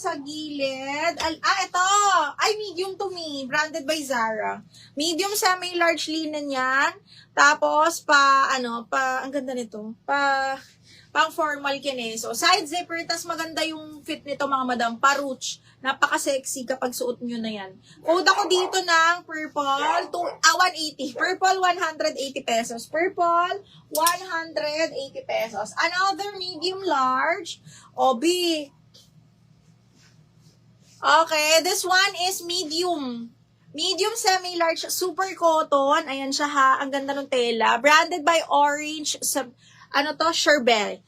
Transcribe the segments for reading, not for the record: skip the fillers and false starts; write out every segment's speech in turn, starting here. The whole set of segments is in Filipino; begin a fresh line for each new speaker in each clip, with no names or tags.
sa gilid. Ito. Ay, medium to me. Branded by Zara. Medium, semi, large linen yan. Tapos, ang ganda nito. Pang formal kineso. Side zipper, tas maganda yung fit nito mga madam. Paruch. Napaka-sexy kapag suot nyo na yan. Code ako dito ng purple, 180. Purple, 180 pesos. Purple, 180 pesos. Another medium large. Obi. Okay, this one is medium. Medium semi-large, super cotton. Ayan siya ha. Ang ganda ng tela. Branded by Orange. Sherbet.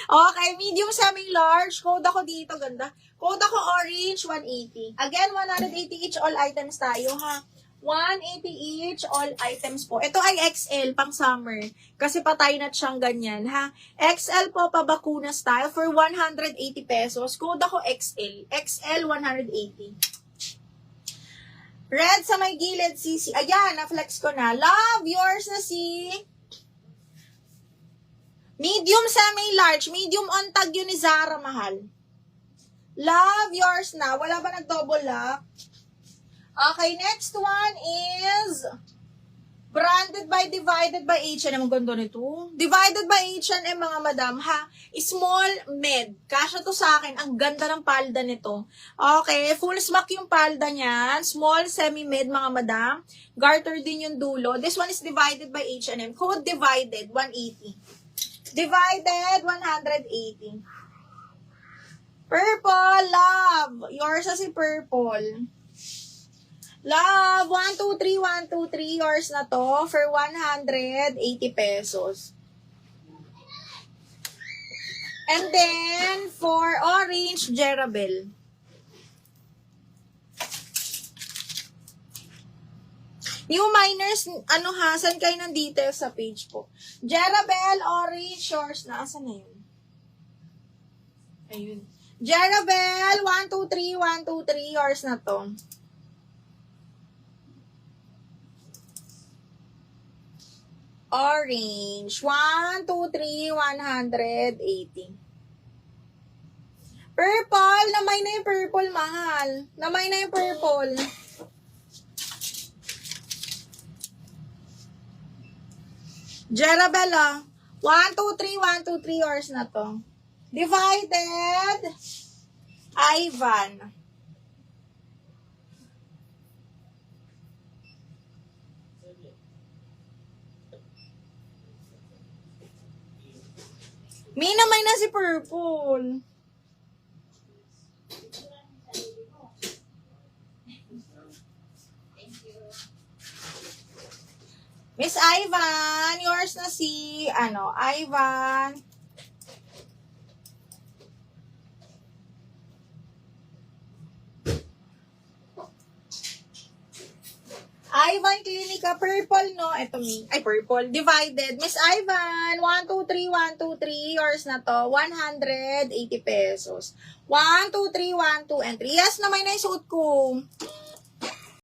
Okay, medium semi-large. Code ako dito, ganda. Code ako Orange, 180. Again, 180 each all items tayo, ha. 180 each all items po. Ito ay XL, pang summer. Kasi patay na siyang ganyan, ha. XL po, pabakuna style for 180 pesos. Code ako XL. XL, 180. Red sa may gilid, CC. Ayan, na-flex ko na. Love, yours na si... Medium semi-large. Medium on tag yun ni Zara, mahal. Love, yours na. Wala ba nag-double lock? Okay, next one is branded by Divided by H&M. Ang ganda nito. Divided by H&M, mga madam, ha? Small, med. Kasya to sa akin. Ang ganda ng palda nito. Okay, full smock yung palda niyan. Small, semi-med, mga madam. Garter din yung dulo. This one is Divided by H&M. Code Divided, 180. Divided, 180. Purple, love. Yours na si Purple. Love, 123, 123. Yours na to for 180 pesos. And then, for orange, Jerabel. New miners, saan kayo ng details sa page po? Jerabel, orange, yours na. Asan na yun? Ayun. Jerabel, 123, 123, yours na to. Orange, 123, 180. Purple, namay na yung purple, mahal. Namay na yung purple. Jerabella, 123, 123, yours na to. Divided, Ivan. Mina, may na si Purple. Miss Ivan, yours na si, Ivan. Ivan Clinica, purple, no? Ito me. Ay, purple. Divided. Miss Ivan, 123, 123. Yours na to. 180 pesos. 1, 2, 3, 1, 2, and 3. Yes, naman na yung suot ko.